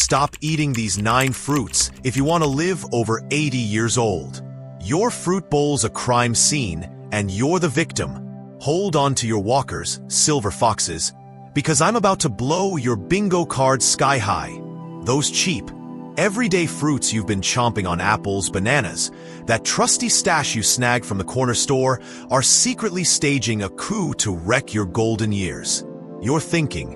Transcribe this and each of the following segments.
stop eating these 9 fruits if you want to live over 80 years old. Your fruit bowl's a crime scene, and you're the victim. Hold on to your walkers, silver foxes, because I'm about to blow your bingo cards sky high. Those cheap, everyday fruits you've been chomping on, apples, bananas, that trusty stash you snagged from the corner store, are secretly staging a coup to wreck your golden years. You're thinking,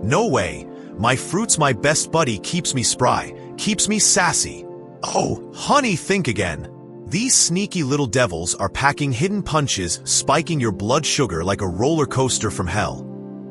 no way, my fruit's my best buddy, keeps me spry, keeps me sassy. Oh, honey, think again. These sneaky little devils are packing hidden punches, spiking your blood sugar like a roller coaster from hell,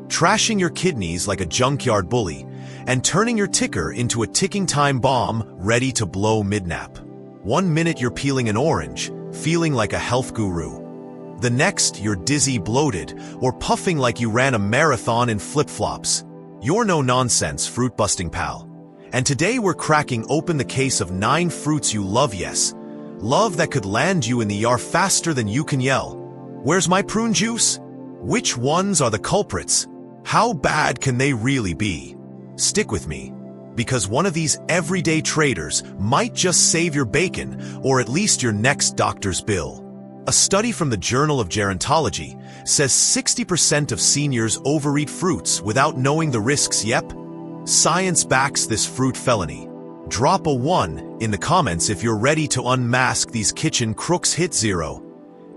trashing your kidneys like a junkyard bully, and turning your ticker into a ticking time bomb ready to blow midnap. 1 minute you're peeling an orange, feeling like a health guru. The next, you're dizzy, bloated, or puffing like you ran a marathon in flip-flops. You're no-nonsense fruit-busting pal. And today we're cracking open the case of 9 fruits you love, yes. Love that could land you in the ER faster than you can yell. Where's my prune juice? Which ones are the culprits? How bad can they really be? Stick with me, because one of these everyday traders might just save your bacon, or at least your next doctor's bill. A study from the Journal of Gerontology says 60% of seniors overeat fruits without knowing the risks. Yep, science backs this fruit felony. Drop a 1 in the comments if you're ready to unmask these kitchen crooks. Hit 0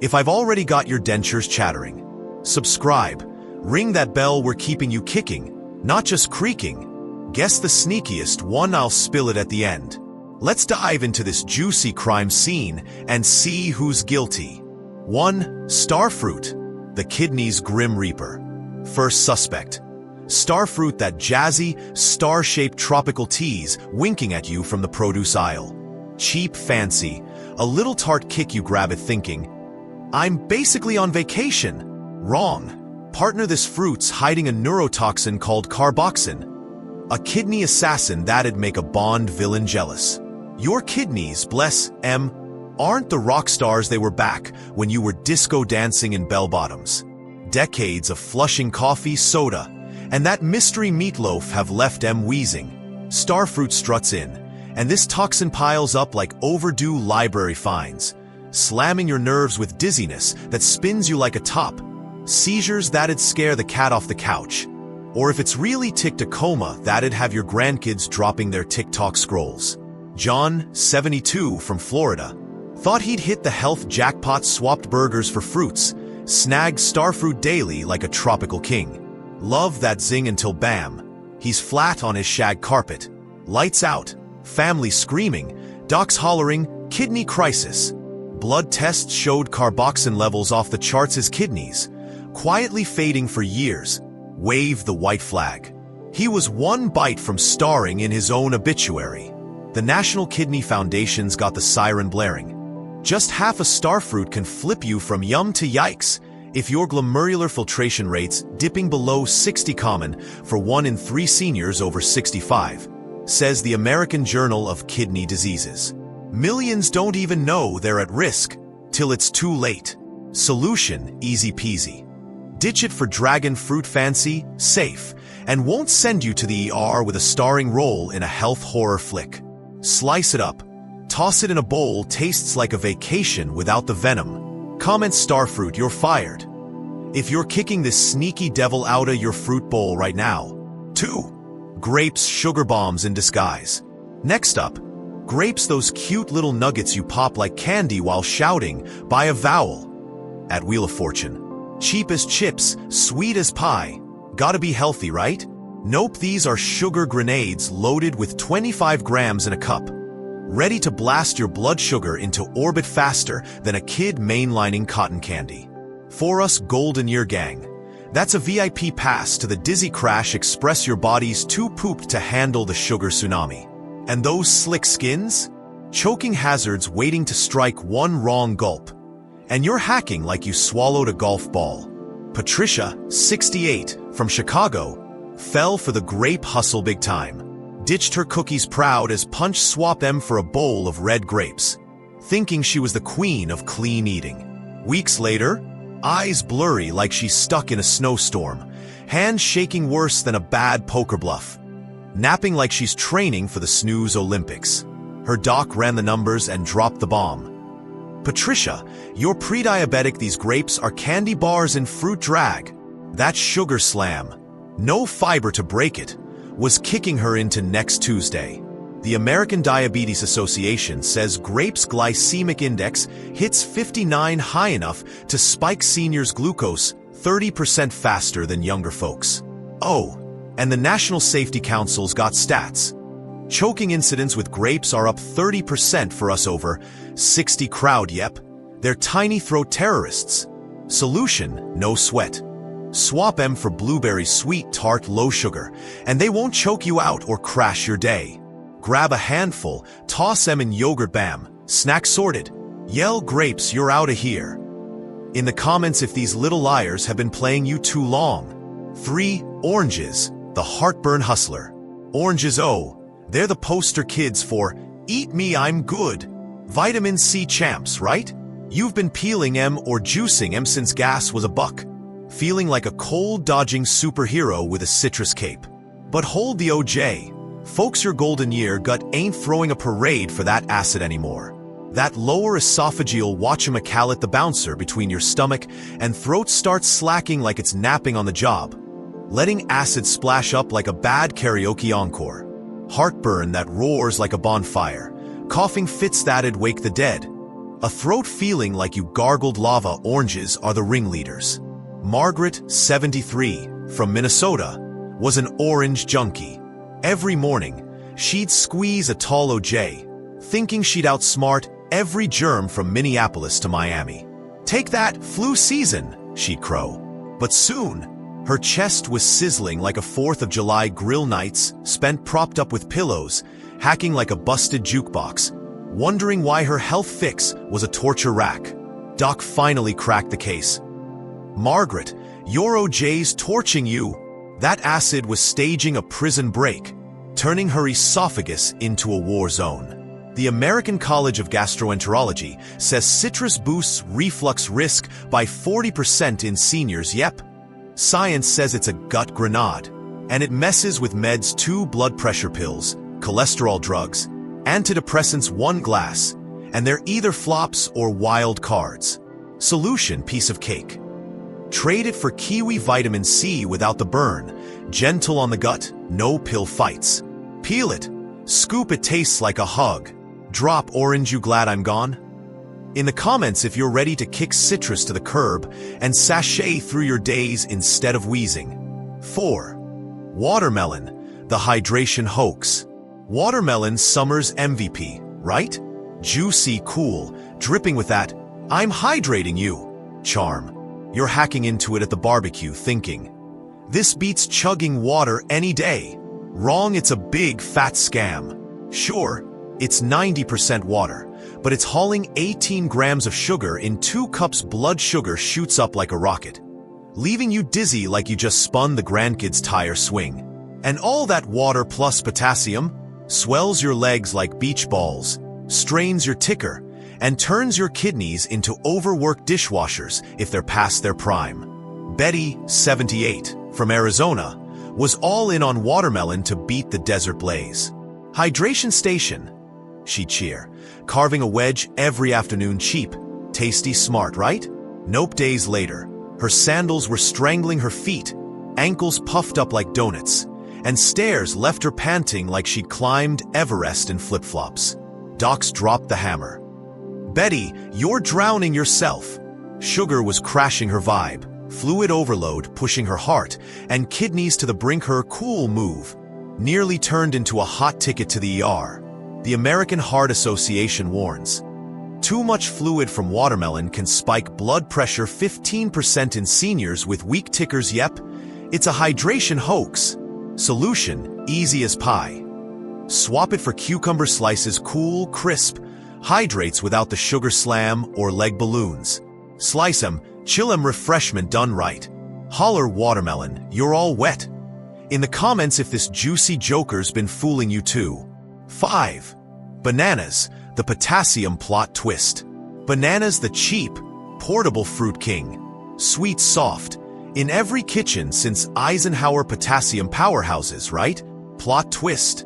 if I've already got your dentures chattering. Subscribe, ring that bell, we're keeping you kicking, not just creaking. Guess the sneakiest one, I'll spill it at the end. Let's dive into this juicy crime scene and see who's guilty. 1. Starfruit, the kidney's grim reaper. First suspect. Starfruit, that jazzy, star-shaped tropical tease winking at you from the produce aisle. Cheap, fancy, a little tart kick, you grab it thinking, I'm basically on vacation. Wrong. Partner, this fruit's hiding a neurotoxin called carboxin, a kidney assassin that'd make a Bond villain jealous. Your kidneys, bless em, aren't the rock stars they were back when you were disco dancing in bell-bottoms. Decades of flushing coffee, soda, and that mystery meatloaf have left em wheezing. Starfruit struts in, and this toxin piles up like overdue library fines, slamming your nerves with dizziness that spins you like a top, seizures that'd scare the cat off the couch, or if it's really ticked, a coma that'd have your grandkids dropping their TikTok scrolls. John, 72, from Florida, thought he'd hit the health jackpot, swapped burgers for fruits, snagged starfruit daily like a tropical king. Love that zing until bam, he's flat on his shag carpet. Lights out, family screaming, docs hollering, kidney crisis. Blood tests showed carboxin levels off the charts. His kidneys, quietly fading for years, waved the white flag. He was 1 bite from starring in his own obituary. The National Kidney Foundation's got the siren blaring. Just half a starfruit can flip you from yum to yikes if your glomerular filtration rate's dipping below 60, common for 1 in 3 seniors over 65, says the American Journal of Kidney Diseases. Millions don't even know they're at risk till it's too late. Solution, easy peasy. Ditch it for dragon fruit, fancy, safe, and won't send you to the ER with a starring role in a health horror flick. Slice it up, toss it in a bowl, tastes like a vacation without the venom. Comment starfruit, you're fired if you're kicking this sneaky devil out of your fruit bowl right now. 2. Grapes, sugar bombs in disguise. Next up, grapes, those cute little nuggets you pop like candy while shouting, buy a vowel at Wheel of Fortune. Cheap as chips, sweet as pie. Gotta be healthy, right? Nope, these are sugar grenades loaded with 25 grams in a cup, ready to blast your blood sugar into orbit faster than a kid mainlining cotton candy. For us golden year gang, that's a VIP pass to the dizzy crash express. Your body's too pooped to handle the sugar tsunami. And those slick skins? Choking hazards waiting to strike 1 wrong gulp. And you're hacking like you swallowed a golf ball. Patricia, 68, from Chicago, fell for the grape hustle big time. Ditched her cookies proud as punch swapped them for a bowl of red grapes, thinking she was the queen of clean eating. Weeks later, eyes blurry like she's stuck in a snowstorm, hands shaking worse than a bad poker bluff. napping like she's training for the snooze Olympics. Her doc ran the numbers and dropped the bomb. Patricia, you're pre-diabetic. These grapes are candy bars in fruit drag. That sugar slam, no fiber to break it, was kicking her into next Tuesday. The American Diabetes Association says grapes' glycemic index hits 59 high enough to spike seniors' glucose 30% faster than younger folks. Oh, and the National Safety Council's got stats. Choking incidents with grapes are up 30% for us over 60 crowd. Yep, they're tiny throat terrorists. Solution, no sweat. Swap them for blueberry sweet tart low sugar, and they won't choke you out or crash your day. Grab a handful, toss them in yogurt, bam, snack sorted. Yell grapes, you're outta here. In the comments if these little liars have been playing you too long. 3. Oranges, the heartburn hustler. Oranges, oh, they're the poster kids for eat me, I'm good. Vitamin C champs, right? You've been peeling em or juicing em since gas was $1. Feeling like a cold-dodging superhero with a citrus cape. But hold the OJ. Folks, your golden year gut ain't throwing a parade for that acid anymore. That lower esophageal whatchamacallit the bouncer between your stomach and throat starts slacking like it's napping on the job. Letting acid splash up like a bad karaoke encore. Heartburn that roars like a bonfire. Coughing fits that'd wake the dead. A throat feeling like you gargled lava. Oranges are the ringleaders. Margaret, 73, from Minnesota, was an orange junkie. Every morning, she'd squeeze a tall OJ, thinking she'd outsmart every germ from Minneapolis to Miami. Take that, flu season, she'd crow. But soon, her chest was sizzling like a 4th of July grill nights spent propped up with pillows, hacking like a busted jukebox, wondering why her health fix was a torture rack. Doc finally cracked the case. Margaret, your OJ's torching you. That acid was staging a prison break, turning her esophagus into a war zone. The American College of Gastroenterology says citrus boosts reflux risk by 40% in seniors. Yep. Science says it's a gut grenade, and it messes with meds 2 blood pressure pills, cholesterol drugs, antidepressants 1 glass, and they're either flops or wild cards. Solution, piece of cake. Trade it for kiwi vitamin C without the burn, gentle on the gut, no pill fights. Peel it, scoop it, tastes like a hug. Drop orange, you glad I'm gone? In the comments if you're ready to kick citrus to the curb and sashay through your days instead of wheezing. 4. Watermelon, the hydration hoax. Watermelon, summer's MVP, right? Juicy, cool, dripping with that I'm hydrating you charm. You're hacking into it at the barbecue thinking, this beats chugging water any day. Wrong, it's a big fat scam. Sure, it's 90% water, but it's hauling 18 grams of sugar in 2 cups. Blood sugar shoots up like a rocket, leaving you dizzy like you just spun the grandkids' tire swing. And all that water plus potassium swells your legs like beach balls, strains your ticker, and turns your kidneys into overworked dishwashers if they're past their prime. Betty, 78, from Arizona, was all in on watermelon to beat the desert blaze. Hydration station, she'd cheer, carving a wedge every afternoon. Cheap, tasty, smart, right? Nope. Days later, her sandals were strangling her feet, ankles puffed up like donuts, and stairs left her panting like she'd climbed Everest in flip-flops. Docs dropped the hammer. Betty, you're drowning yourself. Sugar was crashing her vibe, fluid overload pushing her heart and kidneys to the brink. Her cool move nearly turned into a hot ticket to the ER. The American Heart Association warns, too much fluid from watermelon can spike blood pressure 15% in seniors with weak tickers. Yep, it's a hydration hoax. Solution, easy as pie. Swap it for cucumber slices, cool, crisp, hydrates without the sugar slam or leg balloons. Slice 'em, chill 'em, refreshment done right. Holler watermelon, you're all wet. In the comments if this juicy joker's been fooling you too. 5. Bananas, the potassium plot twist. Bananas, the cheap, portable fruit king. Sweet, soft, in every kitchen since Eisenhower. Potassium powerhouses, right? Plot twist.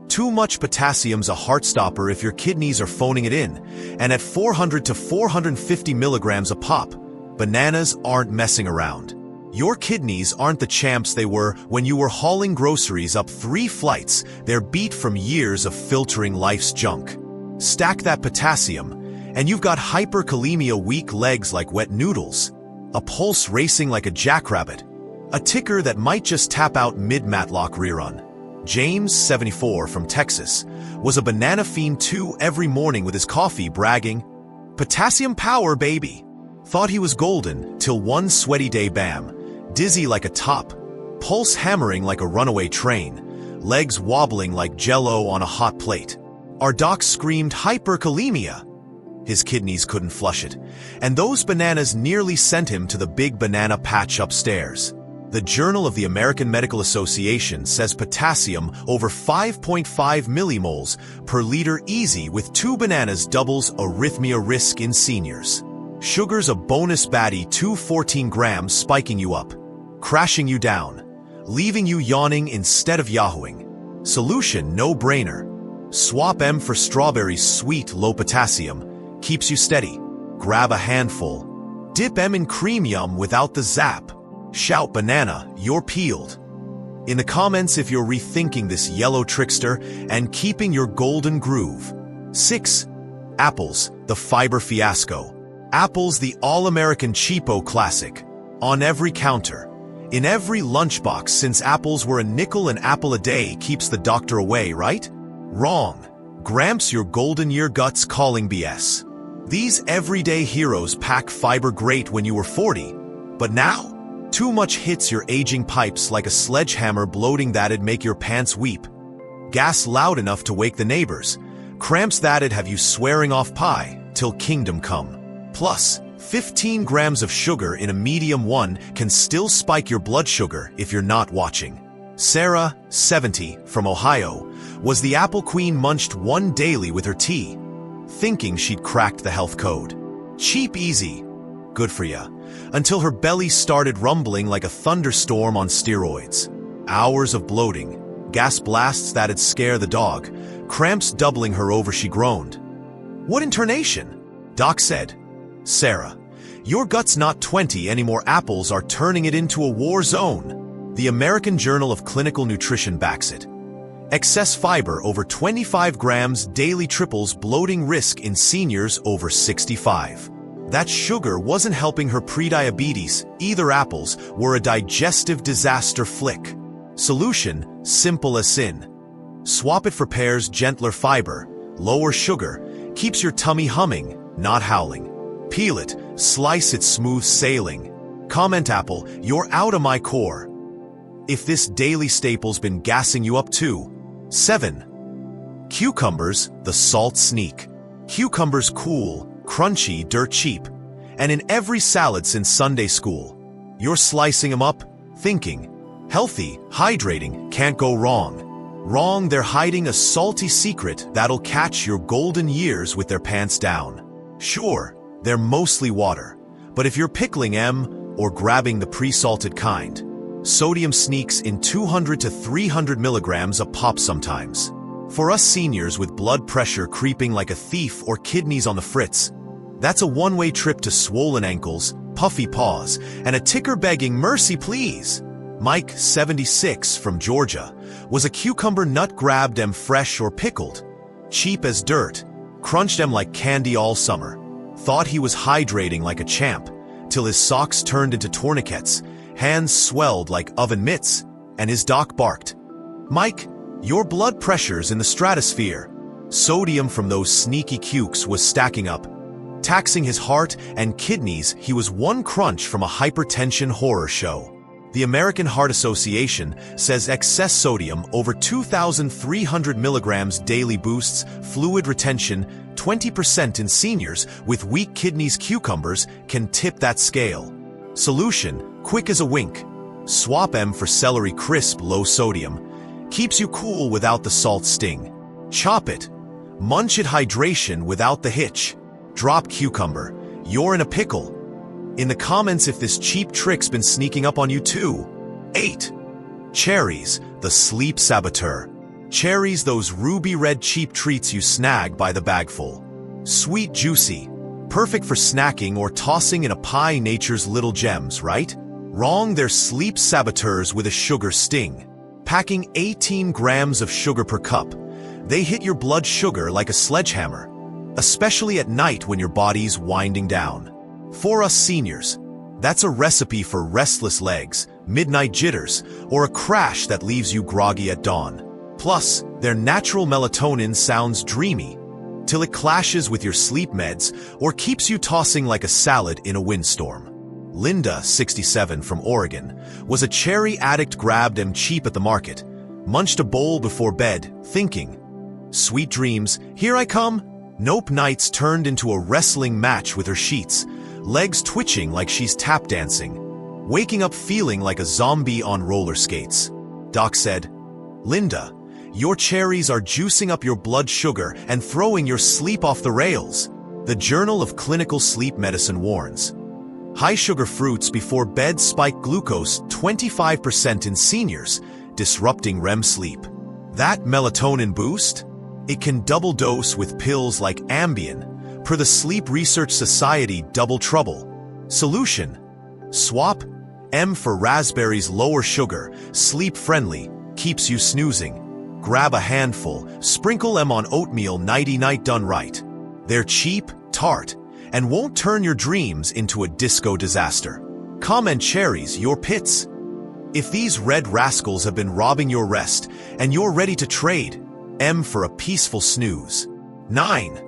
Too much potassium's a heart-stopper if your kidneys are phoning it in, and at 400 to 450 milligrams a pop, bananas aren't messing around. Your kidneys aren't the champs they were when you were hauling groceries up 3 flights. They're beat from years of filtering life's junk. Stack that potassium, and you've got hyperkalemia, weak legs like wet noodles, a pulse racing like a jackrabbit, a ticker that might just tap out mid-Matlock rerun. James, 74, from Texas, was a banana fiend too every morning with his coffee, bragging, "Potassium power, baby." Thought he was golden, till one sweaty day, bam, dizzy like a top, pulse hammering like a runaway train, legs wobbling like jello on a hot plate. Our doc screamed hyperkalemia. His kidneys couldn't flush it, and those bananas nearly sent him to the big banana patch upstairs. The Journal of the American Medical Association says potassium over 5.5 millimoles per liter easy with 2 bananas doubles arrhythmia risk in seniors. Sugar's a bonus baddie, 214 grams, spiking you up, crashing you down, leaving you yawning instead of yahooing. Solution, no-brainer. Swap M for strawberries, sweet, low potassium, keeps you steady. Grab a handful. Dip M in cream, yum without the zap. Shout banana, you're peeled. In the comments if you're rethinking this yellow trickster and keeping your golden groove. 6. Apples, the fiber fiasco. Apples, the all-American cheapo classic. On every counter. In every lunchbox since apples were a nickel, an apple a day keeps the doctor away, right? Wrong. Gramps, your golden year guts calling BS. These everyday heroes pack fiber great when you were 40, but now? Too much hits your aging pipes like a sledgehammer, bloating that'd make your pants weep. Gas loud enough to wake the neighbors. Cramps that'd have you swearing off pie till kingdom come. Plus, 15 grams of sugar in a medium one can still spike your blood sugar if you're not watching. Sarah, 70, from Ohio, was the apple queen, munched one daily with her tea, thinking she'd cracked the health code. Cheap, easy, good for ya. Until her belly started rumbling like a thunderstorm on steroids. Hours of bloating, gas blasts that'd scare the dog, cramps doubling her over, she groaned. What intonation? Doc said, Sarah, your gut's not 20 anymore, apples are turning it into a war zone. The American Journal of Clinical Nutrition backs it. Excess fiber over 25 grams daily triples bloating risk in seniors over 65. That sugar wasn't helping her prediabetes, either. Apples were a digestive disaster flick. Solution, simple as sin. Swap it for pears, gentler fiber, lower sugar, keeps your tummy humming, not howling. Peel it, slice it, smooth sailing. Comment apple, you're out of my core. If this daily staple's been gassing you up too. 7. Cucumbers, the salt sneak. Cucumbers, cool, crunchy, dirt cheap, and in every salad since Sunday school. You're slicing them up, thinking, healthy, hydrating, can't go wrong. Wrong, they're hiding a salty secret that'll catch your golden years with their pants down. Sure, they're mostly water, but if you're pickling M or grabbing the pre-salted kind, sodium sneaks in 200 to 300 milligrams a pop sometimes. For us seniors with blood pressure creeping like a thief or kidneys on the fritz, that's a one-way trip to swollen ankles, puffy paws, and a ticker begging mercy please. Mike, 76, from Georgia, was a cucumber nut, grabbed em fresh or pickled, cheap as dirt, crunched em like candy all summer, thought he was hydrating like a champ, till his socks turned into tourniquets, hands swelled like oven mitts, and his doc barked, Mike, your blood pressure's in the stratosphere. Sodium from those sneaky cukes was stacking up, taxing his heart and kidneys. He was one crunch from a hypertension horror show. The American Heart Association says excess sodium over 2,300 milligrams daily boosts fluid retention 20% in seniors with weak kidneys. Cucumbers can tip that scale. Solution, quick as a wink. Swap M for celery, crisp, low sodium, keeps you cool without the salt sting. Chop it, munch it, hydration without the hitch. Drop cucumber, you're in a pickle. In the comments if this cheap trick's been sneaking up on you too. 8. Cherries, the sleep saboteur. Cherries, those ruby-red cheap treats you snag by the bagful. Sweet, juicy, perfect for snacking or tossing in a pie. Nature's little gems, right? Wrong, they're sleep saboteurs with a sugar sting. Packing 18 grams of sugar per cup, they hit your blood sugar like a sledgehammer, especially at night when your body's winding down. For us seniors, that's a recipe for restless legs, midnight jitters, or a crash that leaves you groggy at dawn. Plus, their natural melatonin sounds dreamy, till it clashes with your sleep meds or keeps you tossing like a salad in a windstorm. Linda, 67, from Oregon, was a cherry addict. Grabbed them cheap at the market, munched a bowl before bed, thinking, "Sweet dreams, here I come." Nope, nights turned into a wrestling match with her sheets, legs twitching like she's tap dancing, waking up feeling like a zombie on roller skates. Doc said, "Linda, your cherries are juicing up your blood sugar and throwing your sleep off the rails." The Journal of Clinical Sleep Medicine warns, high-sugar fruits before bed spike glucose 25% in seniors, disrupting REM sleep. That melatonin boost? It can double dose with pills like Ambien, per the Sleep Research Society. Double trouble. Solution: swap M for raspberries. Lower sugar, sleep-friendly, keeps you snoozing. Grab a handful, sprinkle M on oatmeal. Nighty-night, done right. They're cheap, tart, and won't turn your dreams into a disco disaster. Comment cherries, your pits. If these red rascals have been robbing your rest and you're ready to trade, M for a peaceful snooze. 9.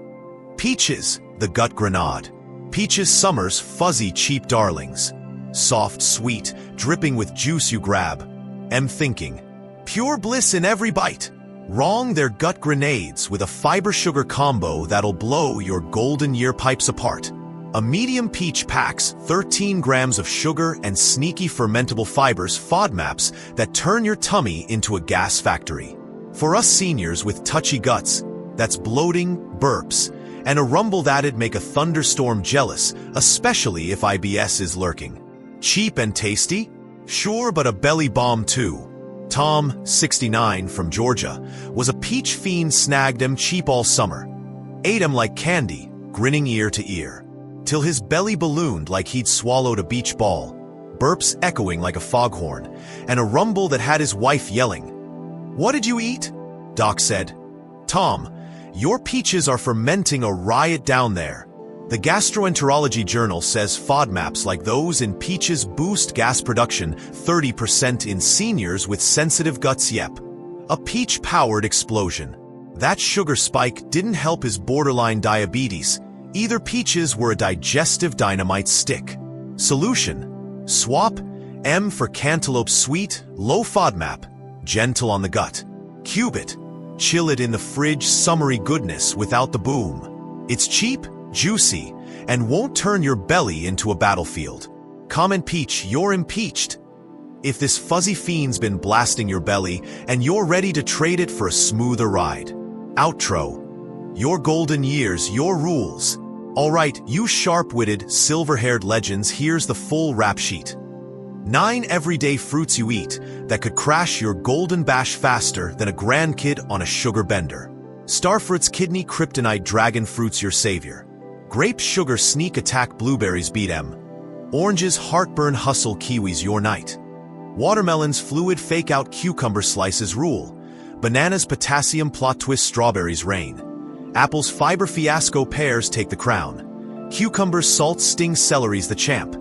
Peaches, the gut grenade. Peaches, summer's fuzzy cheap darlings. Soft, sweet, dripping with juice you grab. M thinking, pure bliss in every bite. Wrong, they're gut grenades with a fiber-sugar combo that'll blow your golden year pipes apart. A medium peach packs 13 grams of sugar and sneaky fermentable fibers, FODMAPs, that turn your tummy into a gas factory. For us seniors with touchy guts, that's bloating, burps, and a rumble that'd make a thunderstorm jealous, especially if IBS is lurking. Cheap and tasty? Sure, but a belly bomb too. Tom, 69, from Georgia, was a peach fiend. Snagged 'em cheap all summer. Ate 'em like candy, grinning ear to ear, till his belly ballooned like he'd swallowed a beach ball, burps echoing like a foghorn, and a rumble that had his wife yelling, "What did you eat?" Doc said, "Tom, your peaches are fermenting a riot down there." The Gastroenterology Journal says FODMAPs like those in peaches boost gas production 30% in seniors with sensitive guts. Yep, a peach-powered explosion. That sugar spike didn't help his borderline diabetes. Either peaches were a digestive dynamite stick. Solution: swap M for cantaloupe. Sweet, low FODMAP, gentle on the gut. Cube it, chill it in the fridge. Summery goodness without the boom. It's cheap, juicy, and won't turn your belly into a battlefield. Comment peach, you're impeached. If this fuzzy fiend's been blasting your belly and you're ready to trade it for a smoother ride. Outro. Your golden years, your rules. Alright, you sharp-witted, silver-haired legends, here's the full rap sheet. 9 everyday fruits you eat that could crash your golden bash faster than a grandkid on a sugar bender. Starfruit's kidney kryptonite. Dragon fruit's your savior. Grape sugar sneak attack. Blueberries beat 'em. Oranges heartburn hustle. Kiwis your night. Watermelons fluid fake out. Cucumber slices rule. Bananas potassium plot twist. Strawberries reign. Apples fiber fiasco. Pears take the crown. Cucumbers salt sting. Celery's the champ.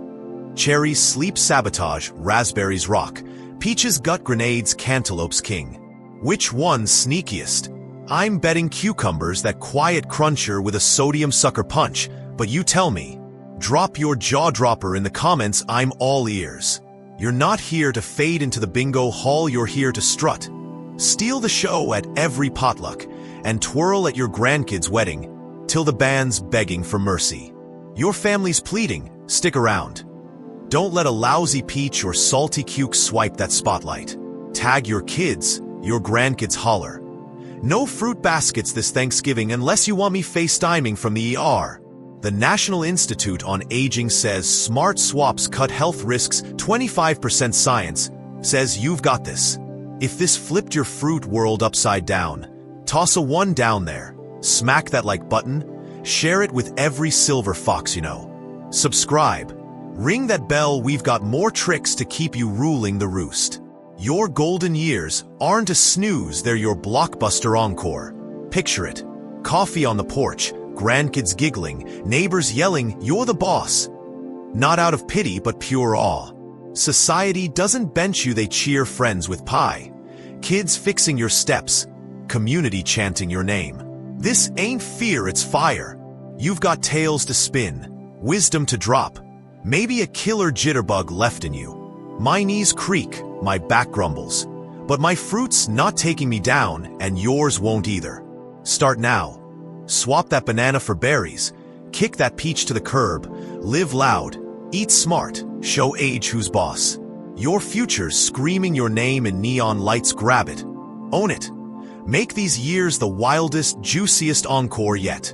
Cherries sleep sabotage. Raspberries rock. Peaches gut grenades. Cantaloupe's king. Which one's sneakiest? I'm betting cucumbers, that quiet cruncher with a sodium sucker punch, but you tell me. Drop your jaw dropper in the comments. I'm all ears. You're not here to fade into the bingo hall, you're here to strut. Steal the show at every potluck and twirl at your grandkid's wedding till the band's begging for mercy. Your family's pleading, stick around. Don't let a lousy peach or salty cuke swipe that spotlight. Tag your kids, your grandkids holler. No fruit baskets this Thanksgiving unless you want me FaceTiming from the ER. The National Institute on Aging says smart swaps cut health risks 25%. Science says you've got this. If this flipped your fruit world upside down, toss a 1 down there, smack that like button, share it with every silver fox you know. Subscribe, ring that bell, we've got more tricks to keep you ruling the roost. Your golden years aren't a snooze, they're your blockbuster encore. Picture it, coffee on the porch, grandkids giggling, neighbors yelling, "You're the boss." Not out of pity, but pure awe. Society doesn't bench you, they cheer, friends with pie. Kids fixing your steps, community chanting your name. This ain't fear, it's fire. You've got tales to spin, wisdom to drop, maybe a killer jitterbug left in you. My knees creak, my back grumbles, but my fruit's not taking me down, and yours won't either. Start now. Swap that banana for berries, kick that peach to the curb, live loud, eat smart, show age who's boss. Your future's screaming your name in neon lights, grab it. Own it. Make these years the wildest, juiciest encore yet.